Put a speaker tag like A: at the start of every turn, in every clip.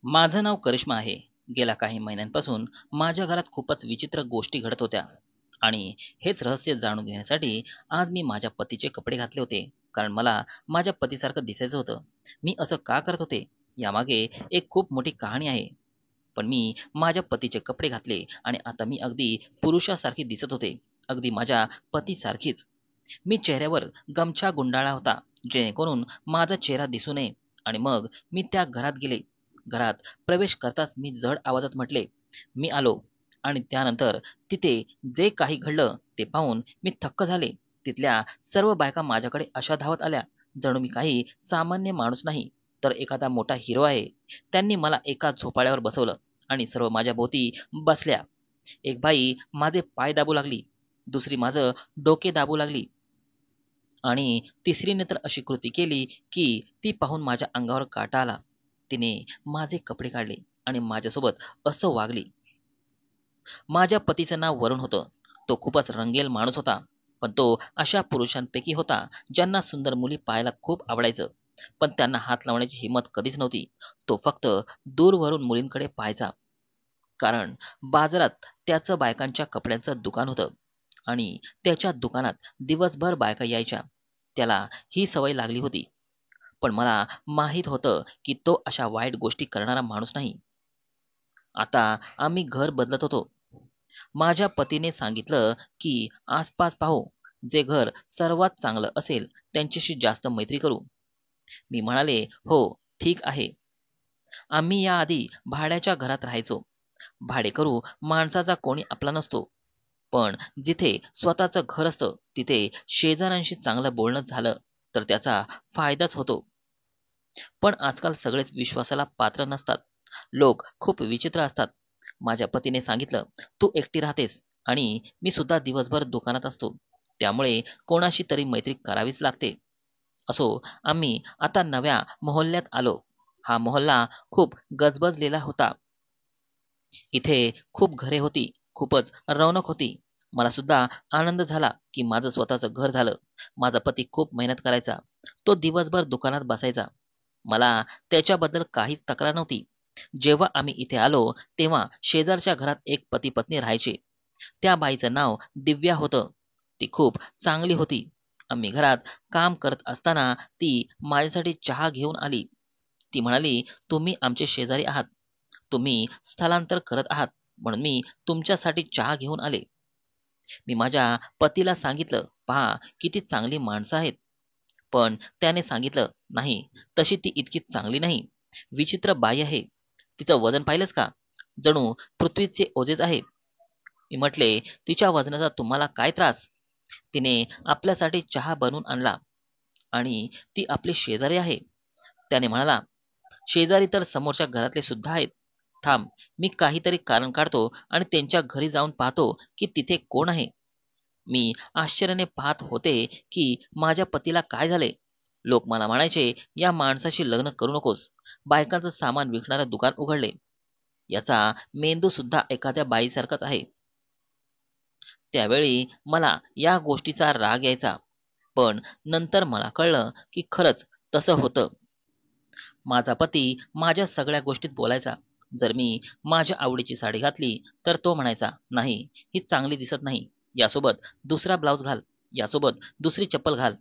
A: माझं नाव करिश्मा आहे. गेल्या काही महिन्यांपासून माझ्या घरात खूपच विचित्र गोष्टी घडत होत्या आणि हेच रहस्य जाणून घेण्यासाठी आज मी माझ्या पतीचे कपडे घातले होते. कारण मला माझ्या पतीसारखं दिसायचं होतं. मी असं का करत होते यामागे एक खूप मोठी कहाणी आहे. पण मी माझ्या पतीचे कपडे घातले आणि आता मी अगदी पुरुषासारखी दिसत होते. अगदी माझ्या पतीसारखीच. मी चेहऱ्यावर गमछा गुंडाळला होता जेणेकरून माझा चेहरा दिसू नये. आणि मग मी त्या घरात गेले. घरात प्रवेश करताच मी जड आवाजात म्हटले, "मी आलो." आणि त्यानंतर तिथे जे काही घडलं ते पाहून मी थक्क झाले. तिथल्या सर्व बायका माझ्याकडे अशा धावत आल्या जणू मी काही सामान्य माणूस नाही, तर एखादा मोठा हिरो आहे. त्यांनी मला एका झोपाळ्यावर बसवलं आणि सर्व माझ्या भोवती बसल्या. एक बाई माझे पाय दाबू लागली, दुसरी माझं डोके दाबू लागली आणि तिसरीने तर अशी कृती केली की ती पाहून माझ्या अंगावर काटा आला. तिने माझे कपडे काढले आणि माझ्यासोबत असं वागली. माझ्या पतीचं नाव वरुण होतं. तो खूपच रंगेल माणूस होता. पण तो अशा पुरुषांपैकी होता ज्यांना सुंदर मुली पाहायला खूप आवडायचं. पण त्यांना हात लावण्याची हिंमत कधीच नव्हती. तो फक्त दूरवरून मुलींकडे पाहायचा. कारण बाजारात त्याचं बायकांच्या कपड्यांचं दुकान होतं आणि त्याच्या दुकानात दिवसभर बायका यायच्या. त्याला ही सवय लागली होती. पण मला माहीत होतं की तो अशा वाईट गोष्टी करणारा माणूस नाही. आता आम्ही घर बदलत होतो. माझ्या पतीने सांगितलं की आसपास पाहू, जे घर सर्वात चांगलं असेल त्यांच्याशी जास्त मैत्री करू. मी म्हणाले, "हो, ठीक आहे." आम्ही याआधी भाड्याच्या घरात राहायचो. भाडेकरू माणसाचा कोणी आपला नसतो. पण जिथे स्वतःचं घर असतं तिथे शेजाऱ्यांशी चांगलं बोलणं झालं तर त्याचा फायदाच होतो. पण आजकाल सगळेच विश्वासाला पात्र नसतात. लोक खूप विचित्र असतात. माझ्या पतीने सांगितलं, "तू एकटी राहतेस आणि मी सुद्धा दिवसभर दुकानात असतो. त्यामुळे कोणाशी तरी मैत्री करावीच लागते." असो, आम्ही आता नव्या मोहल्ल्यात आलो. हा मोहल्ला खूप गजबजलेला होता. इथे खूप घरे होती. खूपच रौनक होती. मला सुद्धा आनंद झाला की माझं स्वतःचं घर झालं. माझा पती खूप मेहनत करायचा. तो दिवसभर दुकानात बसायचा. मला त्याच्याबद्दल काहीच तक्रार नव्हती. जेव्हा आम्ही इथे आलो तेव्हा शेजारच्या घरात एक पती पत्नी राहायचे. त्या बाईचं नाव दिव्या होतं. ती खूप चांगली होती. आम्ही घरात काम करत असताना ती माझ्यासाठी चहा घेऊन आली. ती म्हणाली, "तुम्ही आमचे शेजारी आहात. तुम्ही स्थलांतर करत आहात म्हणून मी तुमच्यासाठी चहा घेऊन आले." मी माझ्या पतीला सांगितलं, "पहा किती चांगली माणसं आहेत." पण त्याने सांगितलं, "नाही, तशी ती इतकी चांगली नाही. विचित्र बाई आहे. तिचं वजन पाहिलंस का? जणू पृथ्वीचे ओझेच आहे." मी म्हटले, "तिच्या वजनाचा तुम्हाला काय त्रास? तिने आपल्यासाठी चहा बनवून आणला आणि ती आपली शेजारी आहे." त्याने म्हणाला, "शेजारी तर समोरच्या घरातले सुद्धा आहेत. थांब, मी काहीतरी कारण काढतो आणि त्यांच्या घरी जाऊन पाहतो की तिथे कोण आहे." मी आश्चर्याने पाहत होते की माझ्या पतीला काय झाले. लोक मला म्हणायचे, "या माणसाशी लग्न करू नकोस." बायकांचं सामान विकणारं दुकान उघडले. याचा मेंदू सुद्धा एखाद्या बाईसारखाच आहे. त्यावेळी मला या गोष्टीचा राग यायचा. पण नंतर मला कळलं की खरंच तसं होतं. माझा पती माझ्या सगळ्या गोष्टीत बोलायचा. जर मी माझ्या आवडीची साडी घातली तर तो म्हणायचा, "नाही, ही चांगली दिसत नाही. यासोबत दुसरा ब्लाउज घाल. यासोबत दुसरी चप्पल घाल."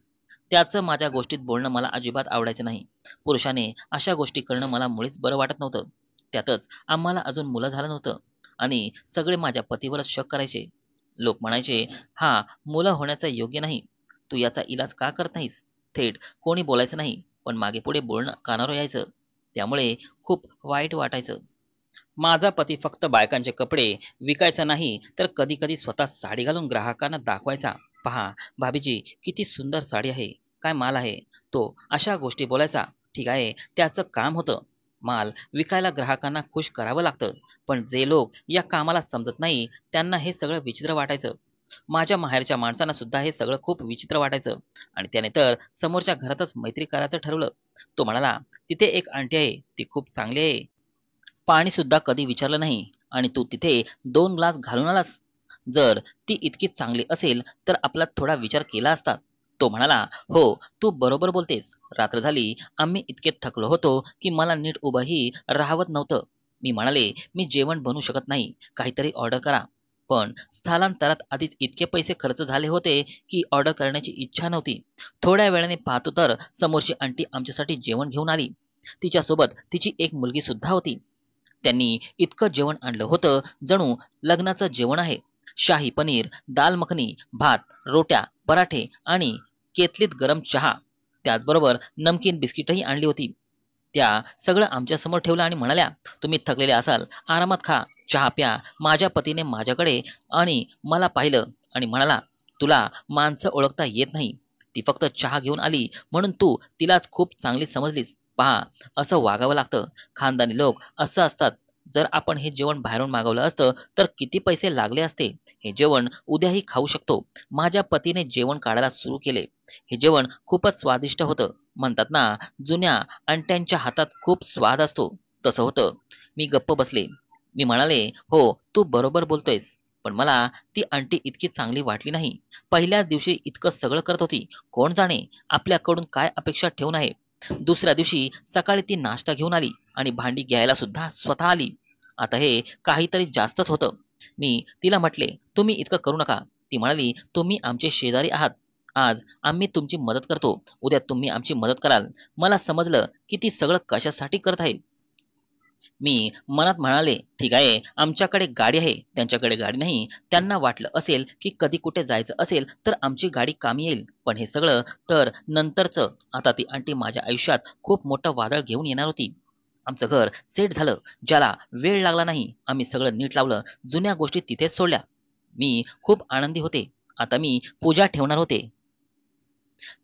A: त्याचं माझ्या गोष्टीत बोलणं मला अजिबात आवडायचं नाही. पुरुषाने अशा गोष्टी करणं मला मुळीच बरं वाटत नव्हतं. त्यातच आम्हाला अजून मुलं झालं नव्हतं आणि सगळे माझ्या पतीवरच शक करायचे. लोक म्हणायचे, "हा मुलं होण्याचा योग्य नाही. तू याचा इलाज का करत नाहीस?" थेट कोणी बोलायचं नाही, पण मागे पुढे बोलणं कानावर यायचं. त्यामुळे खूप वाईट वाटायचं. माझा पती फक्त बायकांचे कपडे विकायचा नाही, तर कधी-कधी स्वतः साडी घालून ग्राहकांना दाखवायचा. "पहा, भाभीजी किती सुंदर साडी आहे. काय माल आहे." तो अशा गोष्टी बोलायचा. ठीक आहे, त्याचं काम होतं. माल विकायला ग्राहकांना खुश करावं लागतं. पण जे लोक या कामाला समजत नाही, त्यांना हे सगळं विचित्र वाटायचं. माझ्या माहेरच्या माणसांना सुद्धा हे सगळं खूप विचित्र वाटायचं आणि त्याने तर समोरच्या घरातच मैत्री करायचं ठरवलं. तो म्हणाला, "तिथे एक आंटी आहे, ती खूप चांगली आहे. पाणी सुद्धा कधी विचारलं नाही आणि तू तिथे 2 ग्लास घालून आलास. जर ती इतकी चांगली असेल तर आपला थोडा विचार केला असता." तो म्हणाला, हो, तू बरोबर बोलतेस. रात्र झाली. आम्ही इतके थकलो होतो की मला नीट उभंही राहवत नव्हतं. मी म्हणाले, मी जेवण बनवू शकत नाही. काहीतरी ऑर्डर करा. पण स्थलांतरात आधीच इतके पैसे खर्च झाले होते की ऑर्डर करण्याची इच्छा नव्हती. थोड्या वेळाने पाहतो तर समोरची आंटी आमच्यासाठी जेवण घेऊन आली. तिच्यासोबत तिची एक मुलगी सुद्धा होती. त्यांनी इतकं जेवण आणलं होतं जणू लग्नाचं जेवण आहे. शाही पनीर, दाल मखनी, भात, रोट्या, पराठे आणि केतलीत गरम चहा. त्याचबरोबर नमकीन बिस्किटही आणली होती. त्या सगळं आमच्यासमोर ठेवलं आणि म्हणाल्या, तुम्ही थकलेले असाल, आरामात खा, चहा प्या. माझ्या पतीने माझ्याकडे आणि मला पाहिलं आणि म्हणाला, तुला माणसं ओळखता येत नाही. ती फक्त चहा घेऊन आली म्हणून तू तिलाच खूप चांगली समजलीस. पहा, असं वागावं लागतं. खानदानी लोक असं असतात. जर आपण हे जेवण बाहेरून मागवलं असतं तर किती पैसे लागले असते. हे जेवण उद्याही खाऊ शकतो. माझ्या पतीने जेवण काढायला सुरू केले. हे जेवण खूपच स्वादिष्ट होतं. म्हणतात ना, जुन्या अंट्यांच्या हातात खूप स्वाद असतो. तसं होतं. मी गप्प बसले. मी म्हणाले, हो, तू बरोबर बोलतोयस. पण मला ती आंटी इतकी चांगली वाटली नाही. पहिल्याच दिवशी इतकं सगळं करत होती. कोण जाणे आपल्याकडून काय अपेक्षा ठेवून आहे. दुसऱ्या दिवशी सकाळी ती नाश्ता घेऊन आली आणि भांडी घ्यायला सुद्धा स्वतः आली. आता हे काहीतरी जास्तच होतं. मी तिला म्हटले, तुम्ही इतकं करू नका. ती म्हणाली, तुम्ही आमचे शेजारी आहात. आज आम्ही तुमची मदत करतो, उद्या तुम्ही आमची मदत कराल. मला समजलं की ती सगळं कशासाठी करत आहे. मी मनात म्हणाले, ठीक आहे, आमच्याकडे गाडी आहे, त्यांच्याकडे गाडी नाही. त्यांना वाटलं असेल की कधी कुठे जायचं असेल तर आमची गाडी कामी येईल. पण हे सगळं तर नंतरचं. आता ती आंटी माझ्या आयुष्यात खूप मोठं वादळ घेऊन येणार होती. आमचं घर सेट झालं. ज्याला वेळ लागला नाही. आम्ही सगळं नीट लावलं. जुन्या गोष्टी तिथेच सोडल्या. मी खूप आनंदी होते. आता मी पूजा ठेवणार होते.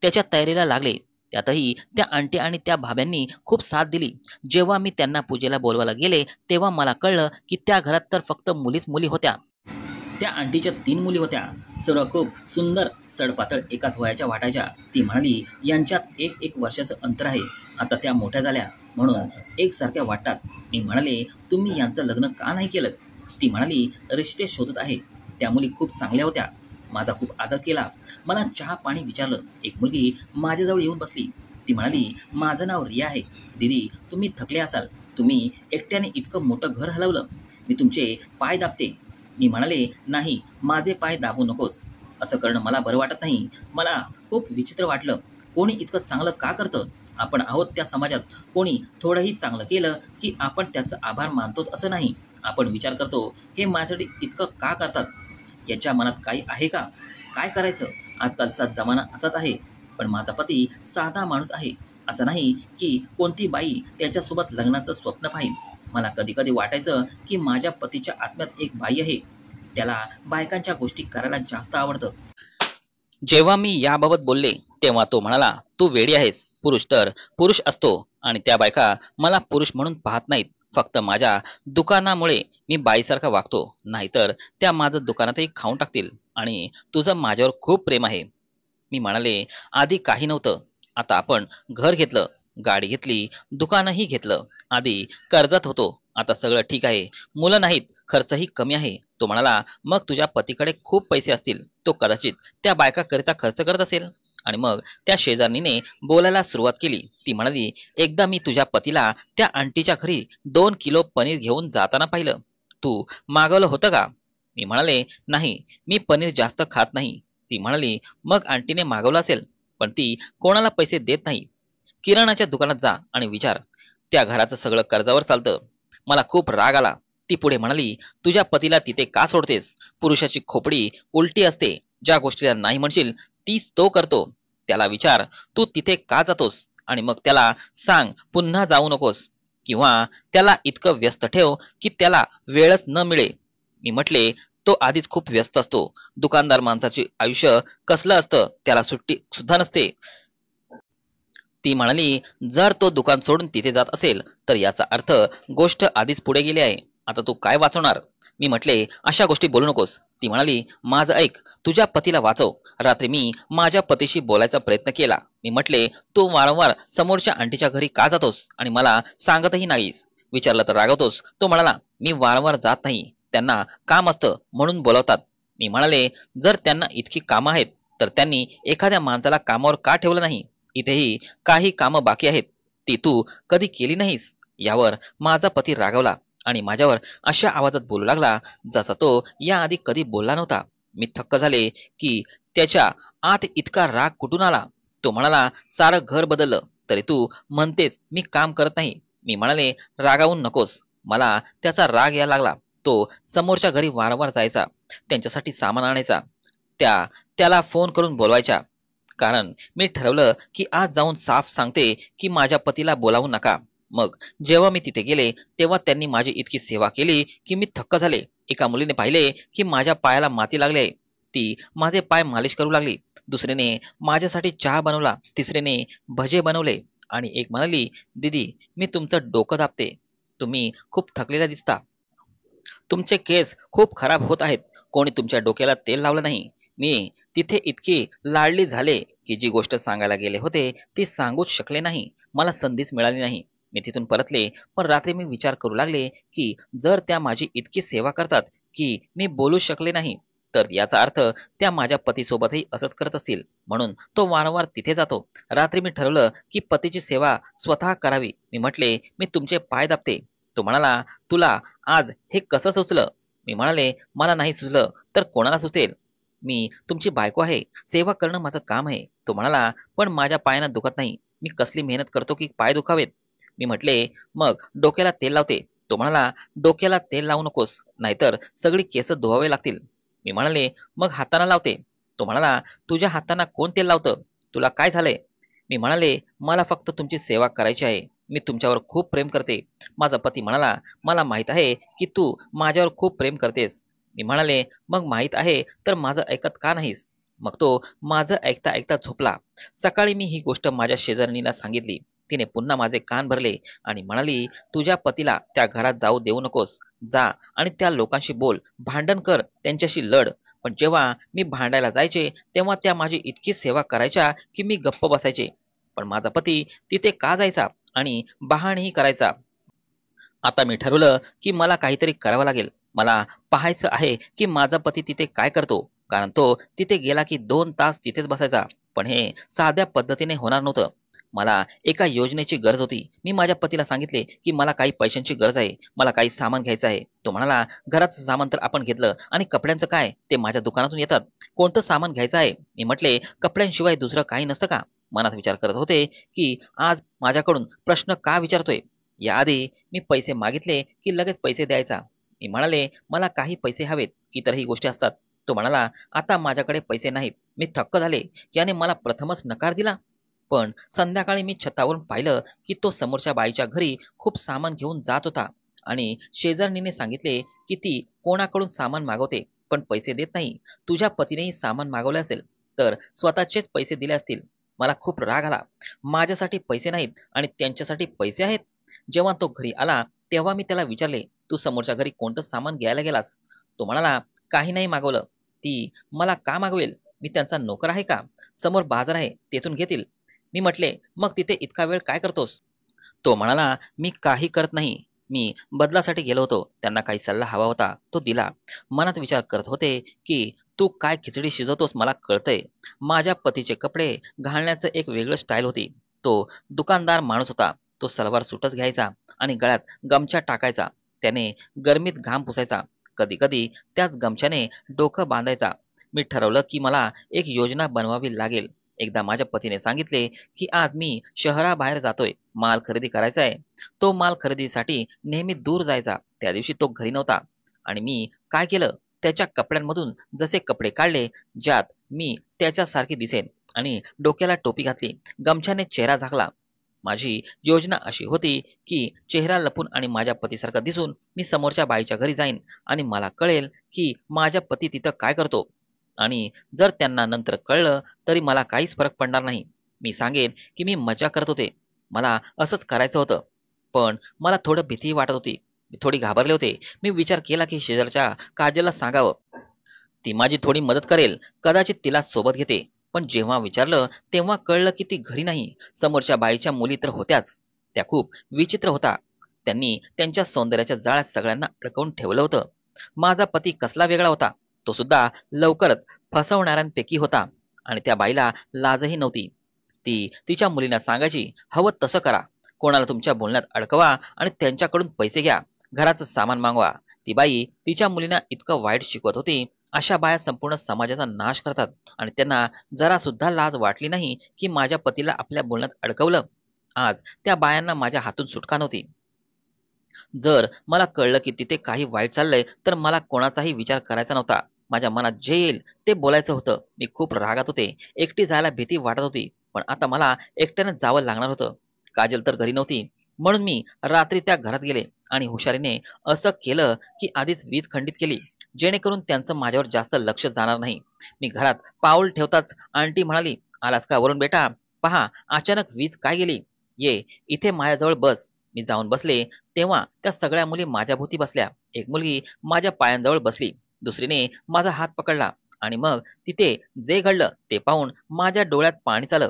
A: त्याच्या तयारीला लागले. त्यातही त्या आंटी आणि त्या भाब्यांनी खूप साथ दिली. जेव्हा मी त्यांना पूजेला बोलवायला गेले तेव्हा मला कळलं की त्या घरात तर फक्त मुलीच मुली होत्या. त्या आंटीच्या 3 मुली होत्या. सर्व खूप सुंदर, सडपातळ, एकाच वयाच्या वाटायच्या. ती म्हणाली, यांच्यात 1-1 वर्षाचं अंतर आहे. आता त्या मोठ्या झाल्या म्हणून एकसारख्या वाटतात. मी म्हणाले, तुम्ही यांचं लग्न का नाही केलं? ती म्हणाली, रिश्ते शोधत आहे. त्या मुली खूप चांगल्या होत्या. माझा खूप आदर केला. मला चहा पाणी विचारलं. एक मुलगी माझ्याजवळ येऊन बसली. ती म्हणाली, माझं नाव रिया आहे. दीदी, तुम्ही थकले असाल. तुम्ही एकट्याने इतकं मोठं घर हलवलं. मी तुमचे पाय दाबते. मी म्हणाले, नाही, माझे पाय दाबू नकोस. असं करणं मला बरं वाटत नाही. मला खूप विचित्र वाटलं. कोणी इतकं चांगलं का करतं? आपण आहोत त्या समाजात. कोणी थोडंही चांगलं केलं की आपण त्याचं आभार मानतोच असं नाही. आपण विचार करतो, हे माझ्यासाठी इतकं का करतात? याच्या मनात काही आहे का? काय करायचं? आजकालचा जमाना असाच आहे. पण माझा पती साधा माणूस आहे. असं नाही की कोणती बाई त्याच्यासोबत लग्नाचं स्वप्न पाहील. मला कधी कधी वाटायचं की माझ्या पतीच्या आत्म्यात एक बाई आहे. त्याला बायकांच्या गोष्टी करायला जास्त आवडतं. जेव्हा मी याबाबत बोलले तेव्हा तो म्हणाला, तू वेडी आहेस. पुरुष तर पुरुष असतो आणि त्या बायका मला पुरुष म्हणून पाहत नाहीत. फक्त माझ्या दुकानामुळे मी बाईसारखा वागतो. नाहीतर त्या माझं दुकानातही खाऊन टाकतील. आणि तुझं माझ्यावर खूप प्रेम आहे. मी म्हणाले, आधी काही नव्हतं. आता आपण घर घेतलं, गाडी घेतली, दुकानही घेतलं. आधी कर्जात होतो. आता सगळं ठीक आहे. मुलं नाहीत, खर्चही कमी आहे. तो म्हणाला, मग तुझ्या पतीकडे खूप पैसे असतील. तो कदाचित त्या बायकाकरिता खर्च करत असेल. आणि मग त्या शेजारणीने बोलायला सुरुवात केली. ती म्हणाली, एकदा मी तुझ्या पतीला त्या आंटीच्या घरी 2 किलो पनीर घेऊन जाताना पाहिलं. तू मागवलं होतं का? मी म्हणाले, नाही, मी पनीर जास्त खात नाही. ती म्हणाली, मग आंटीने मागवलं असेल. पण ती कोणाला पैसे देत नाही. किराणाच्या दुकानात जा आणि विचार. त्या घराचं सगळं कर्जावर चालतं. मला खूप राग आला. ती पुढे म्हणाली, तुझ्या पतीला तिथे का सोडतेस? पुरुषाची खोपडी उलटी असते. ज्या गोष्टीला नाही म्हणशील तीच तो करतो. त्याला विचार, तू तिथे का जातोस? आणि मग त्याला सांग पुन्हा जाऊ नकोस. किंवा त्याला इतकं व्यस्त ठेव की त्याला वेळच न मिळे. मी म्हटले, तो आधीच खूप व्यस्त असतो. दुकानदार माणसाचे आयुष्य कसलं असतं, त्याला सुट्टी सुद्धा नसते. ती म्हणाली, जर तो दुकान सोडून तिथे जात असेल तर याचा अर्थ गोष्ट आधीच पुढे गेली आहे. आता तू काय वाचवणार? मी म्हटले, अशा गोष्टी बोलू नकोस. ती म्हणाली, माझं ऐक, तुझ्या पतीला वाचव. रात्री मी माझ्या पतीशी बोलायचा प्रयत्न केला. मी म्हटले, तू वारंवार समोरच्या आंटीच्या घरी का जातोस आणि मला सांगतही नाहीस? विचारलं तर रागवतोस. तो म्हणाला, मी वारंवार जात नाही. त्यांना काम असतं म्हणून बोलवतात. मी म्हणाले, जर त्यांना इतकी कामं आहेत तर त्यांनी एखाद्या माणसाला कामावर का ठेवलं नाही? इथेही काही कामं बाकी आहेत, ती तू कधी केली नाहीस. यावर माझा पती रागावला आणि माझ्यावर अशा आवाजात बोलू लागला जसा तो याआधी कधी बोलला नव्हता. मी थक्क झाले की त्याच्या आत इतका राग कुठून आला. तो म्हणाला, सारं घर बदललं तरी तू म्हणतेस मी काम करत नाही. मी म्हणाले, रागावून नकोस. मला त्याचा राग यायला लागला. तो समोरच्या घरी वारंवार जायचा, त्यांच्यासाठी सामान आणायचा. त्याला फोन करून बोलवायच्या. कारण मी ठरवलं की आज जाऊन साफ सांगते की माझ्या पतीला बोलावू नका. मग जेव्हा मी तिथे गेले तेव्हा त्यांनी माझी इतकी सेवा केली की मी थक्क झाले. एका मुलीने पाहिले की माझ्या पायाला माती लागली आहे. ती माझे पाय मालिश करू लागली. दुसरीने माझ्यासाठी चहा बनवला. तिसरीने भजे बनवले आणि एक म्हणाली, दीदी मी तुमचं डोकं दाबते. तुम्ही खूप थकलेला दिसता. तुमचे केस खूप खराब होत आहेत. कोणी तुमच्या डोक्याला तेल लावलं नाही. मी तिथे इतकी लाडली झाले की जी गोष्ट सांगायला गेले होते ती सांगूच शकले नाही. मला संधीच मिळाली नाही. मी तिथून परतले, पण रात्री मी विचार करू लागले की जर त्या माझी इतकी सेवा करतात की मी बोलू शकले नाही, तर याचा अर्थ त्या माझ्या पतीसोबतही असंच करत असतील. म्हणून तो वारंवार तिथे जातो. रात्री मी ठरवलं की पतीची सेवा स्वतः करावी. मी म्हटले, मी तुमचे पाय दाबते. तो म्हणाला, तुला आज हे कसं सुचलं? मी म्हणाले, मला नाही सुचलं तर कोणाला सुचेल? मी तुमची बायको आहे. सेवा करणं माझं काम आहे. तो म्हणाला, पण माझ्या पायांना दुखत नाही. मी कसली मेहनत करतो की पाय दुखावेत? मी म्हटले, मग डोक्याला तेल लावते. तो म्हणाला, डोक्याला तेल लावू नकोस, नाहीतर सगळी केस धुवावे लागतील. मी म्हणाले, मग हाताना लावते. तो म्हणाला, तुझ्या हातांना कोण तेल लावतं? तुला काय झालंय? मी म्हणाले, मला फक्त तुमची सेवा करायची आहे. मी तुमच्यावर खूप प्रेम करते. माझा पती म्हणाला, मला माहित आहे की तू माझ्यावर खूप प्रेम करतेस. मी म्हणाले, मग माहित आहे तर माझं ऐकत का नाहीस? मग तो माझं ऐकता ऐकता झोपला. सकाळी मी ही गोष्ट माझ्या शेजारणीला सांगितली. तिने पुन्हा माझे कान भरले आणि म्हणाली, तुझ्या पतीला त्या घरात जाऊ देऊ नकोस. जा आणि त्या लोकांशी बोल, भांडण कर, त्यांच्याशी लढ. पण जेव्हा मी भांडायला जायचे तेव्हा त्या माझी इतकी सेवा करायच्या की मी गप्प बसायचे. पण माझा पती तिथे का जायचा आणि बहाणेही करायचा? आता मी ठरवलं की मला काहीतरी करावं लागेल. मला पाहायचं आहे की माझा पती तिथे काय करतो. कारण तो तिथे गेला की 2 तास तिथेच बसायचा. पण हे साध्या पद्धतीने होणार नव्हतं. मला एका योजनेची गरज होती. मी माझ्या पतीला सांगितले की मला काही पैशांची गरज आहे. मला काही सामान घ्यायचं आहे. तो म्हणाला, घराचं सामान तर आपण घेतलं आणि कपड्यांचं काय? ते माझ्या दुकानातून येतात. कोणतं सामान घ्यायचं आहे? मी म्हटले, कपड्यांशिवाय दुसरं काही नसतं का? मनात विचार करत होते की आज माझ्याकडून प्रश्न का विचारतोय. याआधी मी पैसे मागितले की लगेच पैसे द्यायचा. मी म्हणाले, मला काही पैसे हवेत, इतरही गोष्टी असतात. तो म्हणाला, आता माझ्याकडे पैसे नाहीत. मी थक्क झाले. याने मला प्रथमच नकार दिला. पण संध्याकाळी मी छतावरून पाहिलं की तो समोरच्या बाईच्या घरी खूप सामान घेऊन जात होता आणि शेजारणीने सांगितले की ती कोणाकडून सामान मागवते पण पैसे देत नाही. तुझ्या पतीनेही सामान मागवले असेल तर स्वतःचेच पैसे दिले असतील. मला खूप राग आला. माझ्यासाठी पैसे नाहीत आणि त्यांच्यासाठी पैसे आहेत. जेव्हा तो घरी आला तेव्हा मी त्याला विचारले, तू समोरच्या घरी कोणतं सामान घ्यायला गेलास? तो म्हणाला, काही नाही मागवलं. ती मला का मागवेल? मी त्यांचा नोकर आहे का? समोर बाजार आहे, तेथून घेतील. मी म्हटले, मग तिथे इतका वेळ काय करतोस? तो म्हणाला, मी काही करत नाही. मी बदलासाठी गेलो होतो. त्यांना काही सल्ला हवा होता, तो दिला. मनात विचार करत होते की तू काय खिचडी शिजवतोस मला कळतंय. माझ्या पतीचे कपडे घालण्याचं एक वेगळं स्टाईल होती. तो दुकानदार माणूस होता. तो सलवार सूटच घ्यायचा आणि गळ्यात गमछा टाकायचा. त्याने गरमीत घाम पुसायचा. कधी कधी त्याच गमछाने डोकं बांधायचा. मी ठरवलं की मला एक योजना बनवावी लागेल. एकदा माझ्या पतीने सांगितले की आज मी शहराबाहेर जातोय, माल खरेदी करायचा आहे. तो माल खरेदीसाठी नेहमी दूर जायचा. त्या दिवशी तो घरी नव्हता आणि मी काय केलं, त्याच्या कपड्यांमधून जसे कपडे काढले ज्यात मी त्याच्यासारखी दिसेन आणि डोक्याला टोपी घातली. गमछाने चेहरा झाकला. माझी योजना अशी होती की चेहरा लपून आणि माझ्या पतीसारखा दिसून मी समोरच्या बाईच्या घरी जाईन आणि मला कळेल की माझ्या पती तिथं काय करतो. आणि जर त्यांना नंतर कळलं तरी मला काहीच फरक पडणार नाही. मी सांगेन की मी मजा करत होते. मला असंच करायचं होतं. पण मला थोडं भीतीही वाटत होती. मी थोडी घाबरले होते. मी विचार केला की शेजारच्या काजलला सांगावं. ती माझी थोडी मदत करेल. कदाचित तिला सोबत घेते. पण जेव्हा विचारलं तेव्हा कळलं की ती घरी नाही. समोरच्या बाईच्या मुली तर होत्याच. त्या खूप विचित्र होता. त्यांनी त्यांच्या सौंदर्याच्या जाळ्यात सगळ्यांना अडकवून ठेवलं होतं. माझा पती कसला वेगळा होता. तो सुद्धा लवकरच फसवणाऱ्यांपैकी होता आणि त्या बाईला लाजही नव्हती. ती तिच्या मुलींना सांगायची, हवं तसं करा, कोणाला तुमच्या बोलण्यात अडकवा आणि त्यांच्याकडून पैसे घ्या, घराचं सामान मागवा. ती बाई तिच्या मुलींना इतकं वाईट शिकवत होती. अशा बाया संपूर्ण समाजाचा नाश करतात आणि त्यांना जरा सुद्धा लाज वाटली नाही की माझ्या पतीला आपल्या बोलण्यात अडकवलं. आज त्या बायांना माझ्या हातून सुटका नव्हती. जर मला कळलं की तिथे काही वाईट चाललंय तर मला कोणाचाही विचार करायचा नव्हता. माझ्या मनात जे येईल ते बोलायचं होतं. मी खूप रागात होते. एकटी जायला भीती वाटत होती, पण आता मला एकट्याने जावं लागणार होतं. काजल तर घरी नव्हती, म्हणून मी रात्री त्या घरात गेले आणि हुशारीने असं केलं की आधीच वीज खंडित केली, जेणेकरून त्यांचं माझ्यावर जास्त लक्ष जाणार नाही. मी घरात पाऊल ठेवताच आंटी म्हणाली, आलास का वरून बेटा? पहा, अचानक वीज काय गेली. ये इथे माझ्याजवळ बस. मी जाऊन बसले तेव्हा त्या सगळ्या मुली माझ्या भोवती बसल्या. एक मुलगी माझ्या पायांजवळ बसली, दुसरीने माझा हात पकडला आणि मग तिथे जे घडलं ते पाहून माझ्या डोळ्यात पाणी आलं.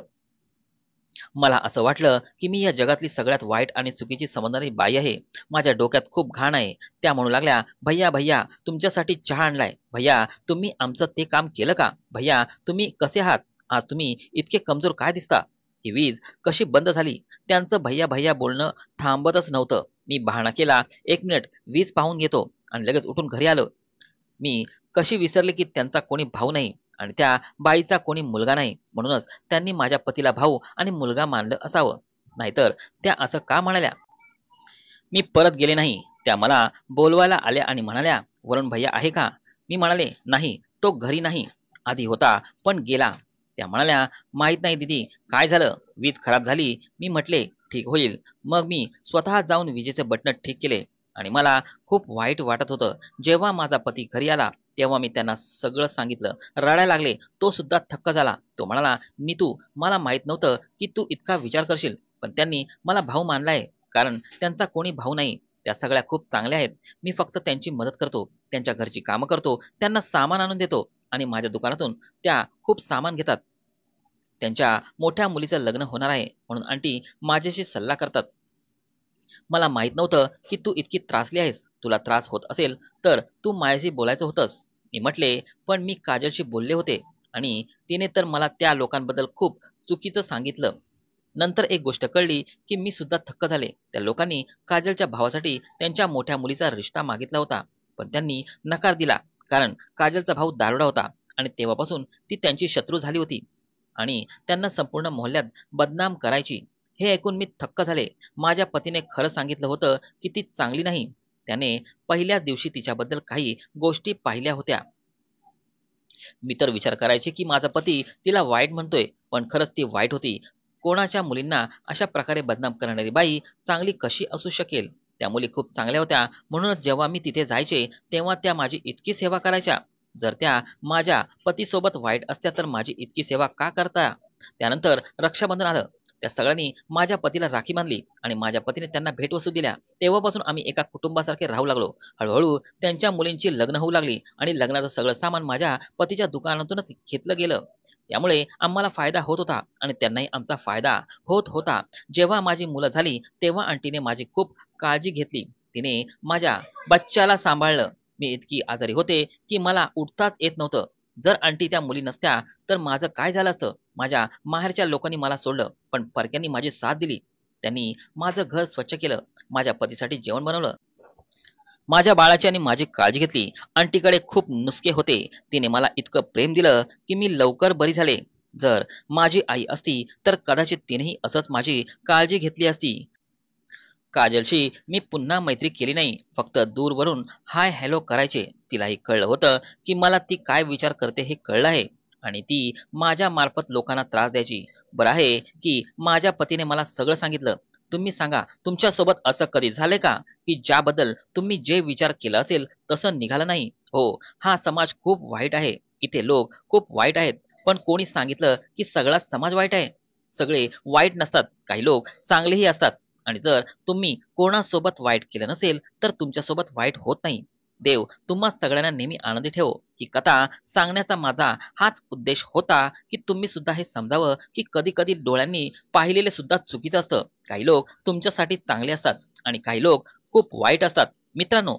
A: मला असं वाटलं की मी या जगातली सगळ्यात वाईट आणि चुकीची समजणारी बाई आहे. माझ्या डोक्यात खूप घाण आहे. त्या म्हणू लागल्या, भैया भैया तुमच्यासाठी चहा आणलाय. भैया तुम्ही आमचं ते काम केलं का? भैया तुम्ही कसे आहात? आज तुम्ही इतके कमजोर काय दिसता? ही वीज कशी बंद झाली? त्यांचं भैया भैया बोलणं थांबतच नव्हतं. मी बहाणा केला, 1 मिनिट वीज पाहून घेतो, आणि लगेच उठून घरी आलो. मी कशी विसरले की त्यांचा कोणी भाऊ नाही आणि त्या बाईचा कोणी मुलगा नाही, म्हणूनच त्यांनी माझ्या पतीला भाऊ आणि मुलगा मानलं असावं. नाहीतर त्या असं का म्हणाल्या? मी परत गेले नाही. त्या मला बोलवायला आल्या आणि म्हणाल्या, वरुण भैया आहे का? मी म्हणाले, नाही, तो घरी नाही. आधी होता पण गेला. त्या म्हणाल्या, माहित नाही दीदी काय झालं, वीज खराब झाली. मी म्हटले ठीक होईल. मग मी स्वतः जाऊन विजेचे बटन ठीक केले आणि मला खूप वाईट वाटत होतं. जेव्हा माझा पती घरी आला तेव्हा मी त्यांना सगळं सांगितलं. रडायला लागले. तो सुद्धा थक्क झाला. तो म्हणाला, नीतू मला माहित नव्हतं की तू इतका विचार करशील, पण त्यांनी मला भाऊ मानलाय, कारण त्यांचा कोणी भाऊ नाही. त्या सगळ्या खूप चांगल्या आहेत. मी फक्त त्यांची मदत करतो, त्यांच्या घरची कामं करतो, त्यांना सामान आणून देतो आणि माझ्या दुकानातून त्या खूप सामान घेतात. त्यांच्या मोठ्या मुलीचं लग्न होणार आहे म्हणून आंटी माझ्याशी सल्ला करतात. मला माहित नव्हतं की तू इतकी त्रासली आहेस. तुला त्रास होत असेल तर तू माझ्याशी बोलायचं होतंस. मी म्हटले, पण मी काजलशी बोलले होते आणि तिने तर मला त्या लोकांबद्दल खूप चुकीचं सांगितलं. नंतर एक गोष्ट कळली की मी सुद्धा थक्क झाले. त्या लोकांनी काजलच्या भावासाठी त्यांच्या मोठ्या मुलीचा रिश्ता मागितला होता, पण त्यांनी नकार दिला, कारण काजलचा भाऊ दारुडा होता आणि तेव्हापासून ती त्यांची शत्रू झाली होती आणि त्यांना संपूर्ण मोहल्ल्यात बदनाम करायची. हे ऐकून मी थक्क झाले. माझ्या पतीने खरं सांगितलं होतं की ती चांगली नाही. त्याने पहिल्याच दिवशी तिच्याबद्दल काही गोष्टी पाहिल्या होत्या. मी तर विचार करायचे की माझा पती तिला वाईट म्हणतोय, पण खरंच ती वाईट होती. कोणाच्या मुलींना अशा प्रकारे बदनाम करणारी बाई चांगली कशी असू शकेल? त्या मुली खूप चांगल्या होत्या, म्हणूनच जेव्हा मी तिथे जायचे तेव्हा त्या माझी इतकी सेवा करायच्या. जर त्या माझ्या पतीसोबत वाईट असत्या तर माझी इतकी सेवा का करता? त्यानंतर रक्षाबंधन आलं. त्या सगळ्यांनी माझ्या पतीला राखी बांधली आणि माझ्या पतीने त्यांना भेटवस्तू दिल्या. तेव्हापासून आम्ही एका कुटुंबासारखे राहू लागलो. हळूहळू त्यांच्या मुलींची लग्न होऊ लागली आणि लग्नाचं सगळं सामान माझ्या पतीच्या दुकानातूनच घेतलं गेलं. त्यामुळे आम्हाला फायदा होत होता आणि त्यांनाही आमचा फायदा होत होता. जेव्हा माझी मुलं झाली तेव्हा आंटीने माझी खूप काळजी घेतली. तिने माझ्या बच्च्याला सांभाळलं. मी इतकी आजारी होते की मला उठताच येत नव्हतं. जर आंटी त्या मुली नसत्या तर माझं काय झालं असतं? माझ्या माहेरच्या लोकांनी मला सोडलं, पण परक्यांनी माझी साथ दिली. त्यांनी माझं घर स्वच्छ केलं, माझ्या पतीसाठी जेवण बनवलं, माझ्या बाळाची आणि माझी काळजी घेतली. आंटीकडे खूप नुसके होते. तिने मला इतकं प्रेम दिलं की मी लवकर बरी झाले. जर माझी आई असती तर कदाचित तिनेही असंच माझी काळजी घेतली असती. काजलशी मी पुन्हा मैत्री केली नाही. फक्त दूरवरून हाय हॅलो करायचे. तिलाही कळलं होतं की मला ती काय विचार करते हे कळलं आहे आणि ती माझ्या मार्फत लोकांना त्रास द्यायची. बरं आहे की माझ्या पतीने मला सगळं सांगितलं. तुम्ही सांगा, तुमच्यासोबत असं कधी झालंय का की ज्याबद्दल तुम्ही जे विचार केला असेल तसं निघालं नाही? हो, हा समाज खूप वाईट आहे. इथे लोक खूप वाईट आहेत. पण कोणी सांगितलं की सगळाच समाज वाईट आहे? सगळे वाईट नसतात. काही लोक चांगलेही असतात. आणि जर तुम्ही कोणासोबत वाईट केलं नसेल तर तुमच्यासोबत वाईट होत नाही. देव तुम्हा सगळ्यांना नेहमी आनंदी ठेवो. ही कथा सांगण्याचा माझा हाच उद्देश होता की तुम्ही सुद्धा हे समजावं की कधी कधी डोळ्यांनी पाहिलेले सुद्धा चुकीचं असतं. काही लोक तुमच्यासाठी चांगले असतात आणि काही लोक खूप वाईट असतात. मित्रांनो,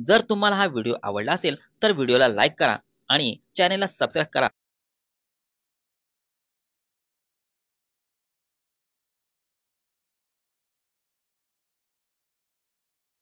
A: जर तुम्हाला हा व्हिडिओ आवडला असेल तर व्हिडिओला लाईक करा आणि चॅनेलला सबस्क्राईब करा.